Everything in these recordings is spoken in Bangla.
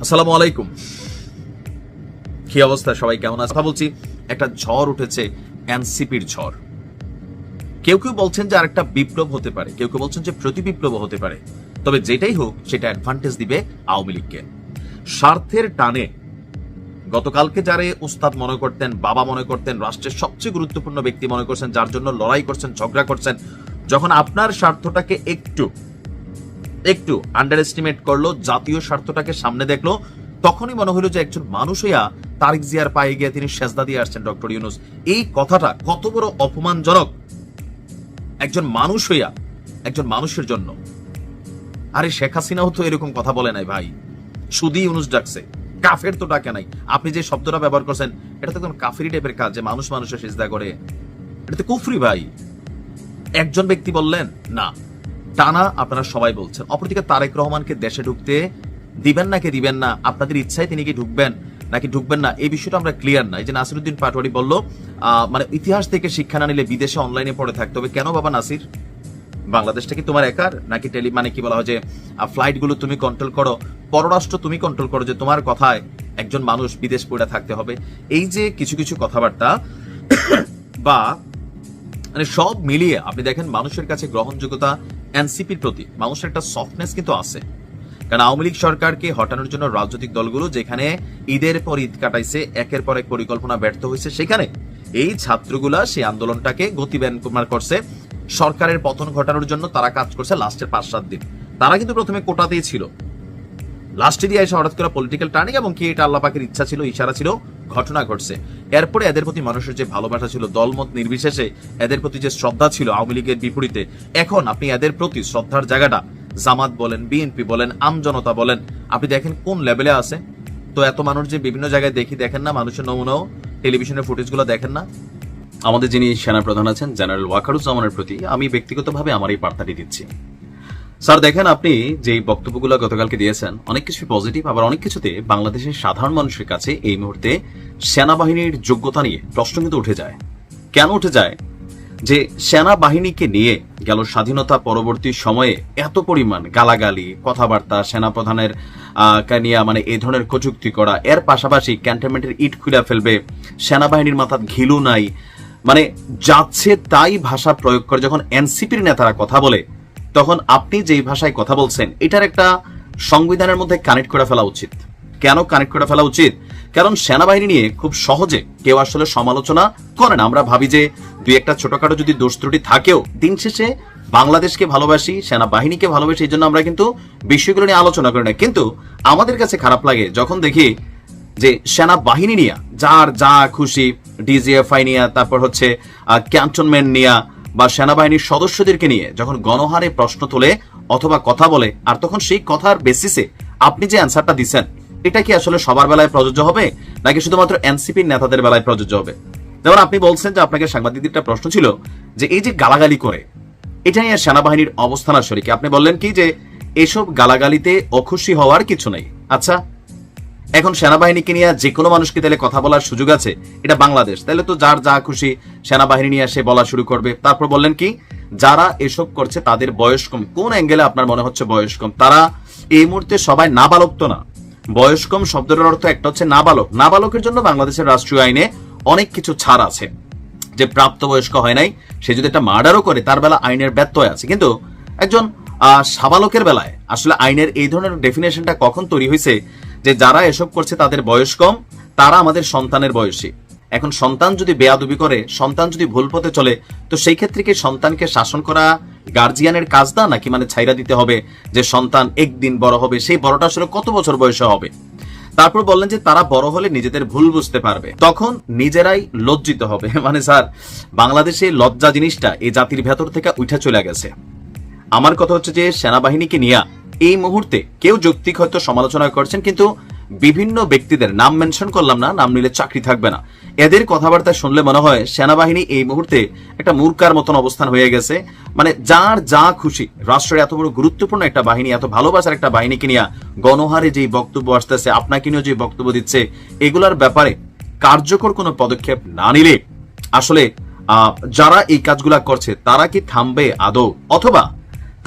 আসসালামু আলাইকুম। কি অবস্থা, সবাই কেমন আছে? কথা বলছি, একটা ঝড় উঠেছে, এনসিপির ঝড়। কেউ কেউ বলছেন যে আরেকটা বিপ্লব হতে পারে, কেউ কেউ বলছেন যে প্রতি বিপ্লব হতে পারে। তবে যেটাই হোক সেটা অ্যাডভান্টেজ দিবে আওয়ামী লীগকে। স্বার্থের টানে গতকালকে যারে উস্তাদ মনে করতেন, বাবা মনে করতেন, রাষ্ট্রের সবচেয়ে গুরুত্বপূর্ণ ব্যক্তি মনে করছেন, যার জন্য লড়াই করছেন, ঝগড়া করছেন, যখন আপনার স্বার্থটাকে একটু আন্ডার এস্টিমেট করলো, জাতীয় স্বার্থটাকে সামনে দেখলো, তখনই মনে হলো যে একজন মানুষ হইয়া তারেক জিয়ার পায়ে গিয়ে তিনি সেজদা দিয়ে আসছেন ডক্টর ইউনূস। এই কথাটা কত বড় অপমানজনক একজন মানুষ হইয়া একজন মানুষের জন্য। আরে শেখ হাসিনাও তো এরকম কথা বলে নাই ভাই, শুধু ইউনূস ডাকছে, কাফের তো ডাকে নাই। আপনি যে শব্দটা ব্যবহার করছেন এটা তো একদম কাফেরি টাইপের কাজ, যে মানুষ মানুষের সেজদা করে, এটা তো কুফরি ভাই। একজন ব্যক্তি বললেন না, টানা আপনারা সবাই বলছেন। অপরদিকে তারেক রহমানকে দেশে ঢুকতে দিবেন নাকি দিবেন না, আপনাদের ইচ্ছায় তিনি কি ঢুকবেন নাকি ঢুকবেন না, এই বিষয়টা আমরা ক্লিয়ার না। এই যে নাসিরউদ্দিন পাটোয়ারি বলল, মানে ইতিহাস থেকে শিক্ষা না নিলে বিদেশে অনলাইনে পড়ে থাকতে হবে। কেন বাবা নাসির? বাংলাদেশটা কি তোমার একার নাকি? মানে কি বলা হয় যে ফ্লাইট গুলো তুমি কন্ট্রোল করো, পররাষ্ট্র তুমি কন্ট্রোল করো, যে তোমার কথায় একজন মানুষ বিদেশ পড়ে থাকতে হবে? এই যে কিছু কিছু কথাবার্তা বা মানে সব মিলিয়ে আপনি দেখেন মানুষের কাছে গ্রহণযোগ্যতা এনসিপির প্রতি মানুষের একটা সফটনেস কিন্তু আছে। কারণ আওয়ামী লীগ সরকারকে হটানোর জন্য রাজনৈতিক দলগুলো যেখানে ঈদের পর ঈদ কাটাইছে, একের পর এক পরিকল্পনা ব্যর্থ হয়েছে, সেখানে এই ছাত্রগুলা সেই আন্দোলনটাকে গতিবেন করছে। সরকারের পতন ঘটানোর জন্য তারা কাজ করছে লাস্টের 5-7 দিন। তারা কিন্তু প্রথমে কোটাতেই ছিল, লাস্টে দিয়ে এসে হঠাৎ করে পলিটিক্যাল টার্নিং, এবং কি এটা আল্লাহ পাকের ইচ্ছা ছিল, ইশারা ছিল, ঘটনা ঘটছে। এরপরে এদের প্রতি মানুষের যে ভালোবাসা ছিল, দলমত নির্বিশেষে এদের প্রতি যে শ্রদ্ধা ছিল আওয়ামী লীগের বিপরীতে, এখন আপনি এদের প্রতি শ্রদ্ধার জায়গাটা জামাত বলেন, বিএনপি বলেন, আমজনতা বলেন, আপনি দেখেন কোন লেভেলে আছে। তো এত মানুষ যে বিভিন্ন জায়গায় দেখেন না, মানুষের নমুনাও টেলিভিশনের ফুটেজগুলো দেখেন না। আমাদের যিনি সেনাপ্রধান আছেন জেনারেল ওয়াকারুজ্জামানের প্রতি আমি ব্যক্তিগতভাবে আমার এই বার্তাটি দিচ্ছি। স্যার দেখেন, আপনি যে বক্তব্যগুলো গতকালকে দিয়েছেন অনেক কিছু পজিটিভ, আবার অনেক কিছুতে বাংলাদেশের সাধারণ মানুষের কাছে এই মুহূর্তে সেনাবাহিনীর যোগ্যতা নিয়ে প্রশ্ন কিন্তু উঠে যায়। কেন উঠে যায়? যে সেনাবাহিনীকে নিয়ে গেল স্বাধীনতা পরবর্তী সময়ে এত পরিমাণ গালাগালি, কথাবার্তা, সেনাপ্রধানের নিয়ে মানে এই ধরনের কটূক্তি করা, এর পাশাপাশি ক্যান্টনমেন্টের ইট খুলে ফেলবে, সেনাবাহিনীর মাথার ঘিলু নাই, মানে যাচ্ছে তাই ভাষা প্রয়োগ করে যখন এনসিপির নেতারা কথা বলে, তখন আপনি যেই ভাষায় কথা বলছেন এটার একটা সংবিধানের মধ্যে কানেক্ট করে ফেলা উচিত। কেন কানেক্ট করে ফেলা উচিত? কারণ সেনাবাহিনী নিয়ে খুব সহজে কেউ আসলে সমালোচনা করে না। আমরা ভাবি যে দুই একটা ছোটখাটো যদি দোষ ত্রুটি থাকেও, দিন শেষে বাংলাদেশকে ভালোবাসি, সেনাবাহিনীকে ভালোবাসি, এই জন্য আমরা কিন্তু বিষয়গুলো নিয়ে আলোচনা করি না। কিন্তু আমাদের কাছে খারাপ লাগে যখন দেখি যে সেনাবাহিনী নিয়ে যার যা খুশি, ডিজিএফআই নিয়ে, তারপর হচ্ছে ক্যান্টনমেন্ট নিয়ে বা সেনাবাহিনীর সদস্যদেরকে নিয়ে যখন গণহারে প্রশ্ন তোলে অথবা কথা বলে, আর তখন সেই কথার বেসিসে আপনি যে অ্যান্সারটা দিচ্ছেন এটা কি আসলে সবার বেলায় প্রযোজ্য হবে নাকি শুধুমাত্র এনসিপির নেতাদের বেলায় প্রযোজ্য হবে? যেমন আপনি বলছেন যে আপনাকে সাংবাদিকদের একটা প্রশ্ন ছিল যে এই যে গালাগালি করে, এটা নিয়ে সেনাবাহিনীর অবস্থান আসলে কি? আপনি বললেন কি যে এসব গালাগালিতে অখুশি হওয়ার কিছু নেই। আচ্ছা, এখন সেনাবাহিনীকে নিয়ে যে কোনো মানুষকে তাহলে কথা বলার সুযোগ আছে? এটা বাংলাদেশ, তাহলে তো যার যা খুশি সেনাবাহিনী নিয়ে এসে বলা শুরু করবে। তারপর বললেন কি যারা এসব করছে তাদের বয়স কম। কোন অ্যাঙ্গেলে আপনার মনে হচ্ছে বয়স কম? তারা এই মুহূর্তে সবাই নাবালক তো না। বয়স কম শব্দের অর্থ একটা হচ্ছে নাবালক। নাবালকের জন্য বাংলাদেশের রাষ্ট্রীয় আইনে অনেক কিছু ছাড় আছে। যে প্রাপ্তবয়স্ক হয় নাই সে যদি একটা মার্ডারও করে তার বেলা আইনের ব্যত্যয় আছে, কিন্তু একজন সাবালকের বেলায় আসলে আইনের এই ধরনের ডেফিনেশনটা কখন তৈরি হয়েছে যে যারা এসব করছে তাদের বয়স কম, তারা আমাদের সন্তানের বয়সী। এখন সন্তান যদি বেয়াদবি করে, সন্তান যদি ভুল পথে চলে, তো সেই ক্ষেত্রে কি সন্তানকে শাসন করা গার্জিয়ানের কাজ না, নাকি মানে ছাইরা দিতে হবে যে সন্তান একদিন বড় হবে, সেই বড়টা আসলে কত বছর বয়সে হবে? তারপর বললেন যে তারা বড় হলে নিজেদের ভুল বুঝতে পারবে, তখন নিজেরাই লজ্জিত হবে। মানে স্যার, বাংলাদেশে লজ্জা জিনিসটা এই জাতির ভেতর থেকে উঠে চলে গেছে। আমার কথা হচ্ছে যে সেনাবাহিনীকে নিয়ে এই মুহূর্তে কেউ যৌক্তিক হয়তো সমালোচনা করছেন, কিন্তু বিভিন্ন ব্যক্তিদের নাম মেনশন করলাম না, নাম নিলে চাকরি থাকবে না, এদের কথাবার্তা শুনলে মনে হয় সেনাবাহিনী এই মুহূর্তে একটা মূর্খার মতন অবস্থান হয়ে গেছে। মানে যার যা খুশি, রাষ্ট্রের এত বড় গুরুত্বপূর্ণ একটা বাহিনী, এত ভালোবাসার একটা বাহিনীকে নিয়ে গণহারে যেই বক্তব্য আসতেছে, আপনাকে নিয়েও যে বক্তব্য দিচ্ছে, এগুলার ব্যাপারে কার্যকর কোনো পদক্ষেপ না নিলে আসলে যারা এই কাজগুলা করছে তারা কি থামবে আদৌ, অথবা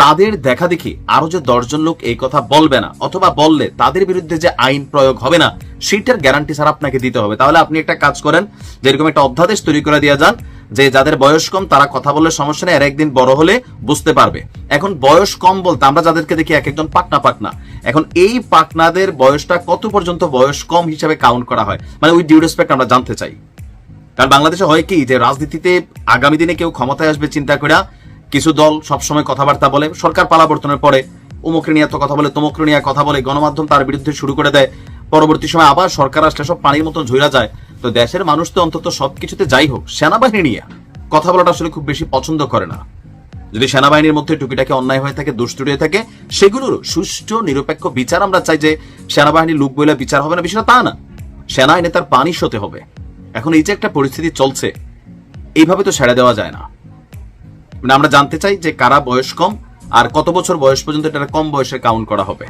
তাদের দেখা দেখি আরো যে 10 জন লোক এই কথা বলবে না, অথবা বললে তাদের বিরুদ্ধে যে আইন প্রয়োগ হবে না, সেটার গ্যারান্টি স্যার আপনাকে দিতে হবে। তাহলে আপনি একটা কাজ করেন, যেরকম একটা অধ্যাদেশ তৈরি করে দিয়ে যান যে যাদের বয়স কম তারা কথা বললে সমস্যা নেই, আর একদিন বড় হলে বুঝতে পারবে। এখন বয়স কম বলতে আমরা যাদেরকে দেখি এক একজন পাকনা, এখন এই পাকনাদের বয়সটা কত পর্যন্ত বয়স কম হিসাবে কাউন্ট করা হয়, মানে উইথ ডিউ রেসপেক্ট আমরা জানতে চাই। কারণ বাংলাদেশে হয় কি যে রাজনীতিতে আগামী দিনে কেউ ক্ষমতায় আসবে চিন্তা করে কিছু দল সবসময় কথাবার্তা বলে, সরকার পালাবর্তনের পরে অমুকরে নিয়ে এত কথা বলে, তমুকরে নিয়ে কথা বলে, গণমাধ্যম তার বিরুদ্ধে শুরু করে দেয়, পরবর্তী সময় আবার সরকার আসলে সব পানির মতন ঝইরা যায়। তো দেশের মানুষ তো অন্তত সবকিছুতে যাই হোক সেনাবাহিনী নিয়ে কথা বলাটা আসলে খুব বেশি পছন্দ করে না। যদি সেনাবাহিনীর মধ্যে টুকিটাকে অন্যায় হয়ে থাকে, দুষ্টুটি হয়ে থাকে, সেগুলোর সুষ্ঠু নিরপেক্ষ বিচার আমরা চাই। যে সেনাবাহিনীর লোক বলে বিচার হবে না, বিষয়টা তা না, সেনা আইনে তার পানিশ হতে হবে। এখন এই যে একটা পরিস্থিতি চলছে, এইভাবে তো ছেড়ে দেওয়া যায় না। মানে আমরা জানতে চাই যে কারা বয়স কম আর কত বছর বয়স পর্যন্ত এটা কম বয়সে কাউন্ট করা হবে।